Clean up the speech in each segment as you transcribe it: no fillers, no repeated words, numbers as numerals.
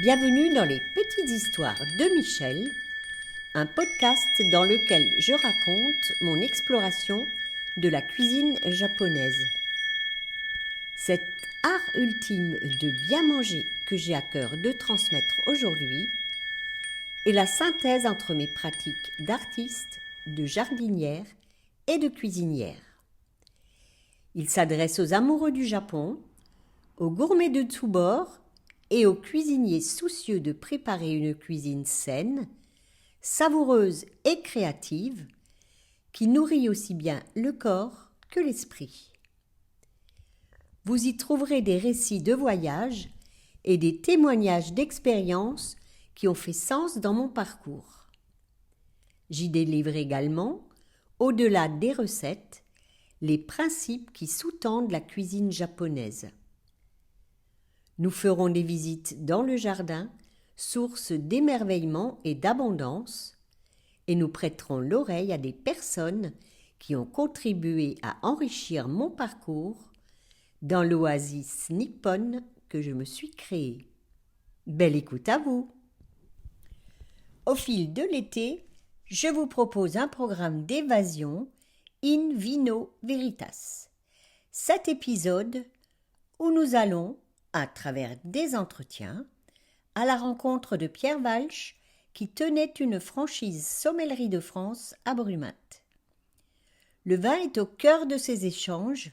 Bienvenue dans les petites histoires de Michel, un podcast dans lequel je raconte mon exploration de la cuisine japonaise. Cet art ultime de bien manger que j'ai à cœur de transmettre aujourd'hui est la synthèse entre mes pratiques d'artiste, de jardinière et de cuisinière. Il s'adresse aux amoureux du Japon, aux gourmets de tous bords et aux cuisiniers soucieux de préparer une cuisine saine, savoureuse et créative, qui nourrit aussi bien le corps que l'esprit. Vous y trouverez des récits de voyage et des témoignages d'expériences qui ont fait sens dans mon parcours. J'y délivre également, au-delà des recettes, les principes qui sous-tendent la cuisine japonaise. Nous ferons des visites dans le jardin, source d'émerveillement et d'abondance, et nous prêterons l'oreille à des personnes qui ont contribué à enrichir mon parcours dans l'oasis nippone que je me suis créée. Belle écoute à vous! Au fil de l'été, je vous propose un programme d'évasion in vino veritas. Cet épisode où nous allons, à travers des entretiens, à la rencontre de Pierre Walsh, qui tenait une franchise Sommellerie de France à Brumat. Le vin est au cœur de ces échanges,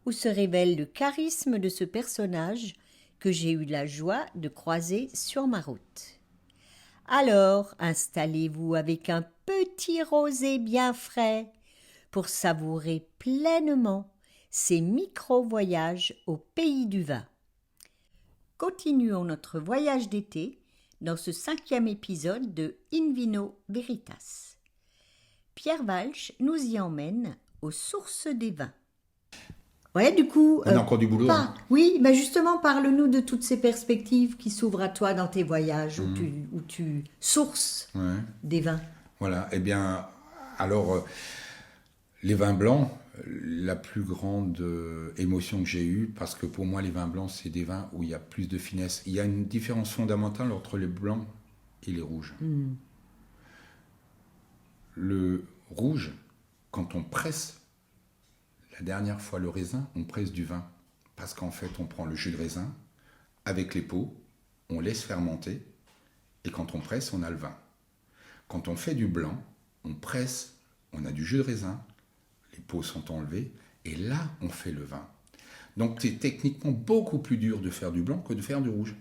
où se révèle le charisme de ce personnage que j'ai eu la joie de croiser sur ma route. Alors, installez-vous avec un petit rosé bien frais pour savourer pleinement ces micro-voyages au pays du vin. Continuons notre voyage d'été dans ce 5e épisode de In Vino Veritas. Pierre Walsh nous y emmène aux sources des vins. Ouais, du coup... On a encore du boulot. Oui, mais justement, parle-nous de toutes ces perspectives qui s'ouvrent à toi dans tes voyages, où tu sources des vins. Voilà, eh bien, alors, les vins blancs, la plus grande émotion que j'ai eue, parce que pour moi, les vins blancs, c'est des vins où il y a plus de finesse. Il y a une différence fondamentale entre les blancs et les rouges. Le rouge, quand on presse, la dernière fois le raisin, on presse du vin. Parce qu'en fait, on prend le jus de raisin avec les peaux, on laisse fermenter, et quand on presse, on a le vin. Quand on fait du blanc, on presse, on a du jus de raisin, les peaux sont enlevées, et là, on fait le vin. Donc, c'est techniquement beaucoup plus dur de faire du blanc que de faire du rouge.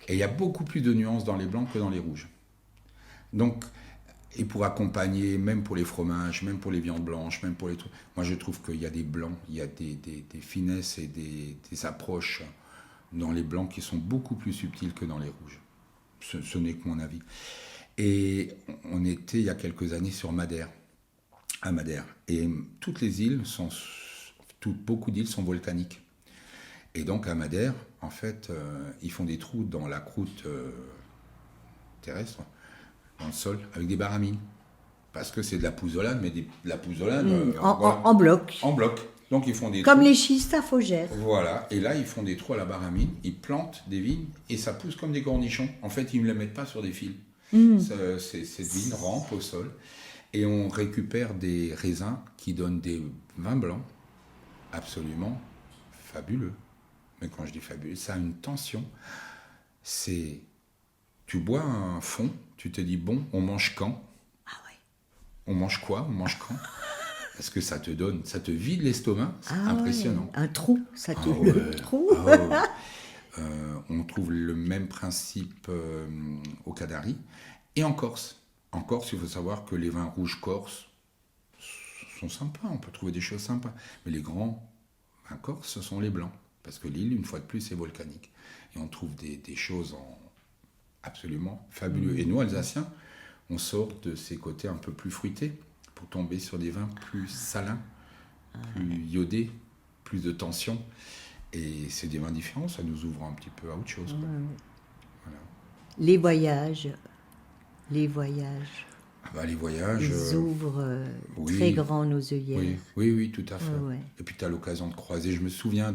Et il y a beaucoup plus de nuances dans les blancs que dans les rouges. Donc, et pour accompagner, même pour les fromages, même pour les viandes blanches, même pour les trucs, moi je trouve qu'il y a des blancs, il y a des finesses et des approches dans les blancs qui sont beaucoup plus subtiles que dans les rouges. Ce n'est que mon avis. Et on était il y a quelques années sur Madère, à Madère. Et toutes les îles beaucoup d'îles sont volcaniques. Et donc à Madère, en fait, ils font des trous dans la croûte terrestre, dans le sol, avec des baramines. Parce que c'est de la pouzzolane, mais de la pouzzolane... En bloc. En bloc. Donc ils font des Comme trous. les schistes à Faugère. Voilà. Et là, ils font des trous à la baramine, ils plantent des vignes, et ça pousse comme des cornichons. En fait, ils ne les mettent pas sur des fils. Cette vigne rampe au sol. Et on récupère des raisins qui donnent des vins blancs absolument fabuleux. Mais quand je dis fabuleux, ça a une tension. C'est... Tu bois un fond, tu te dis, bon, on mange quand ? Ah ouais. On mange quoi ? On mange quand ? Parce que ça te vide l'estomac, c'est impressionnant. Ouais. Un trou, ça te le trou. On trouve le même principe au Kadari et en Corse. En Corse, il faut savoir que les vins rouges corses sont sympas, on peut trouver des choses sympas. Mais les grands vins corses, ce sont les blancs. Parce que l'île, une fois de plus, est volcanique. Et on trouve des choses absolument fabuleuses. Et nous, Alsaciens, on sort de ces côtés un peu plus fruités pour tomber sur des vins plus salins, plus iodés, plus de tension. Et c'est des vins différents, ça nous ouvre un petit peu à autre chose. Voilà. Les voyages. Les voyages... Ils ouvrent très grand nos œillères. Oui, tout à fait. Et puis tu as l'occasion de croiser. Je me souviens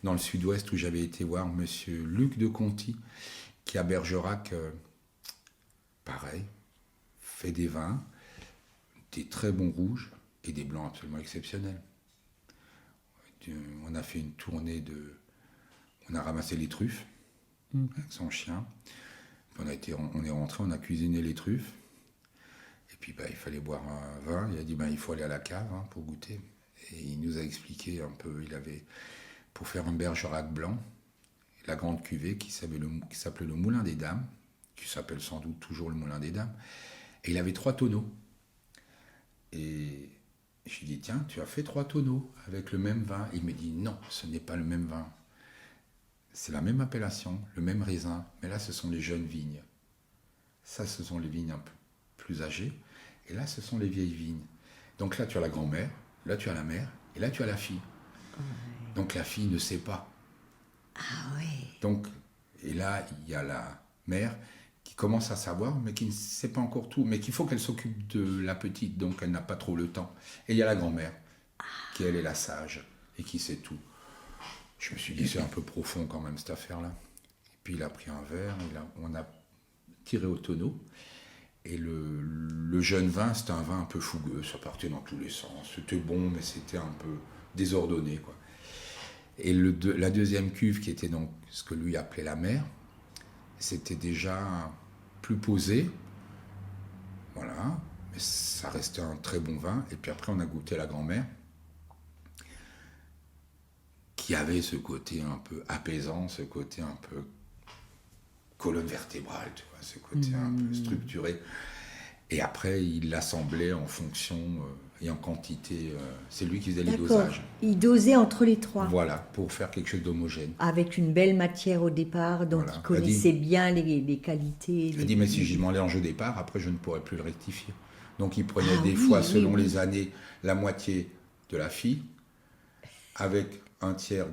dans le sud-ouest où j'avais été voir monsieur Luc de Conti, qui à Bergerac, pareil, fait des vins, des très bons rouges et des blancs absolument exceptionnels. On a fait une tournée on a ramassé les truffes avec son chien. Puis on est rentré, on a cuisiné les truffes. Et puis il fallait boire un vin. Il a dit il faut aller à la cave pour goûter. Et il nous a expliqué un peu. Il avait, pour faire un Bergerac blanc, la grande cuvée qui s'appelait le Moulin des Dames, qui s'appelle sans doute toujours le Moulin des Dames. Et il avait 3 tonneaux. Et je lui ai dit, tiens, tu as fait 3 tonneaux avec le même vin. Il me dit, non, ce n'est pas le même vin. C'est la même appellation, le même raisin, mais là, ce sont les jeunes vignes. Ça, ce sont les vignes un peu plus âgées. Et là, ce sont les vieilles vignes. Donc là, tu as la grand-mère, là, tu as la mère, et là, tu as la fille. Ouais. Donc la fille ne sait pas. Ah ouais. Donc, et là, il y a la mère qui commence à savoir, mais qui ne sait pas encore tout, mais qu'il faut qu'elle s'occupe de la petite, donc elle n'a pas trop le temps. Et il y a la grand-mère, qui elle est la sage, et qui sait tout. Je me suis dit, c'est un peu profond quand même, cette affaire-là. Et puis il a pris un verre, on a tiré au tonneau, et le jeune vin, c'était un vin un peu fougueux, ça partait dans tous les sens. C'était bon, mais c'était un peu désordonné, quoi. Et la deuxième cuve, qui était donc ce que lui appelait la mère, c'était déjà plus posé, voilà, mais ça restait un très bon vin. Et puis après, on a goûté la grand-mère, qui avait ce côté un peu apaisant, ce côté un peu colonne vertébrale, tu vois, ce côté un peu structuré. Et après, il l'assemblait en fonction et en quantité. C'est lui qui faisait les dosages. Il dosait entre les 3. Voilà, pour faire quelque chose d'homogène. Avec une belle matière au départ, donc il connaissait bien les qualités. Il a dit, mais si j'y mélange au départ, après je ne pourrais plus le rectifier. Donc il prenait fois, selon les années, la moitié de la fille, avec un tiers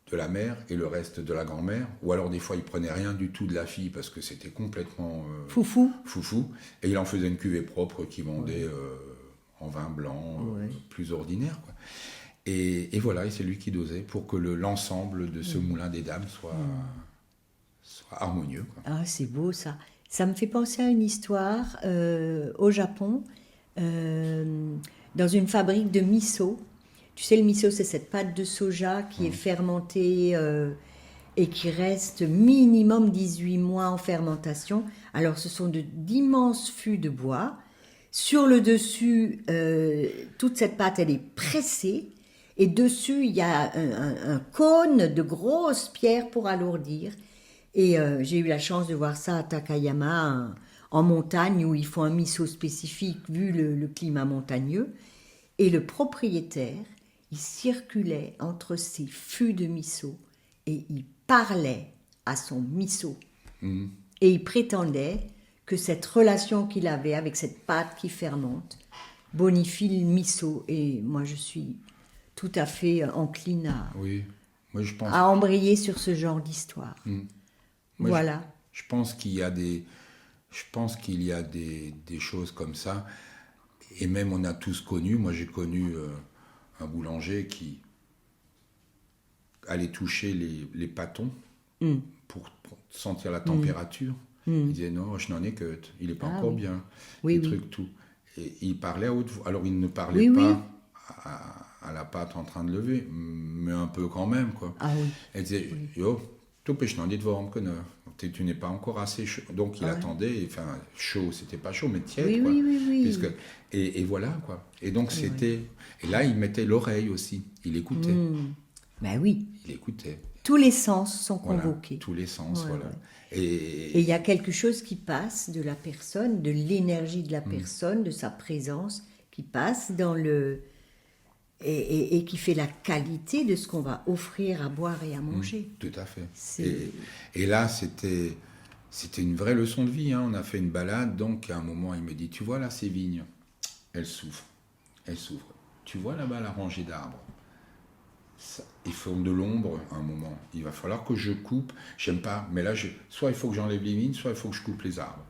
de la mère et le reste de la grand-mère, ou alors des fois il prenait rien du tout de la fille parce que c'était complètement foufou, et il en faisait une cuvée propre qui vendait en vin blanc plus ordinaire, quoi. Et voilà, et c'est lui qui dosait pour que l'ensemble de ce Moulin des Dames soit harmonieux, quoi. Ah, c'est beau ça. Ça me fait penser à une histoire au Japon, dans une fabrique de miso. Tu sais, le miso, c'est cette pâte de soja qui est fermentée et qui reste minimum 18 mois en fermentation. Alors, ce sont d'immenses fûts de bois. Sur le dessus, toute cette pâte, elle est pressée. Et dessus, il y a un cône de grosses pierres pour alourdir. Et j'ai eu la chance de voir ça à Takayama, en montagne, où ils font un miso spécifique, vu le climat montagneux. Et le propriétaire, il circulait entre ces fûts de miso et il parlait à son miso. Et il prétendait que cette relation qu'il avait avec cette pâte qui fermente bonifie le miso. Et moi, je suis tout à fait encline à embrayer sur ce genre d'histoire. Voilà. Je pense qu'il y a des choses comme ça. Et même on a tous connu, moi j'ai connu un boulanger qui allait toucher les pâtons pour sentir la température. Il disait non, je n'en ai que, il n'est pas encore bien. Trucs, tout. Et il parlait à haute voix. Alors il ne parlait pas à la pâte en train de lever, mais un peu quand même, quoi. Elle disait, yo, tu n'es pas encore assez chaud. Donc il attendait, enfin chaud, c'était pas chaud, mais tiède, quoi. Puisque, et voilà, quoi. Et donc c'était... Et là, il mettait l'oreille aussi. Il écoutait. Ben oui. Il écoutait. Tous les sens sont convoqués. Tous les sens, voilà. Et il y a quelque chose qui passe de la personne, de l'énergie de la personne, de sa présence, qui passe dans le... Et qui fait la qualité de ce qu'on va offrir à boire et à manger. Tout à fait. Et là, c'était une vraie leçon de vie. On a fait une balade, donc à un moment, il me dit, tu vois là, ces vignes, elles souffrent. Tu vois là-bas la rangée d'arbres. Ils font de l'ombre à un moment. Il va falloir que je coupe. J'aime pas, mais là, soit il faut que j'enlève les vignes, soit il faut que je coupe les arbres.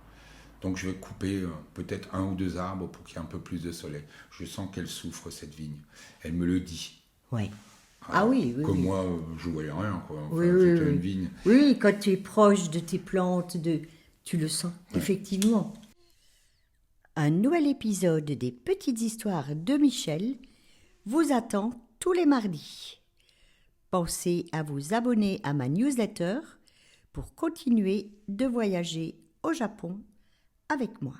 Donc je vais couper peut-être 1 ou 2 arbres pour qu'il y ait un peu plus de soleil. Je sens qu'elle souffre, cette vigne. Elle me le dit. Oui. Ah, Ah oui, oui, Comme oui. moi, je voyais rien, quoi. Enfin, Oui, oui, c'était oui. une vigne. Oui, quand tu es proche de tes plantes, tu le sens, effectivement. Un nouvel épisode des Petites Histoires de Michel vous attend tous les mardis. Pensez à vous abonner à ma newsletter pour continuer de voyager au Japon avec moi.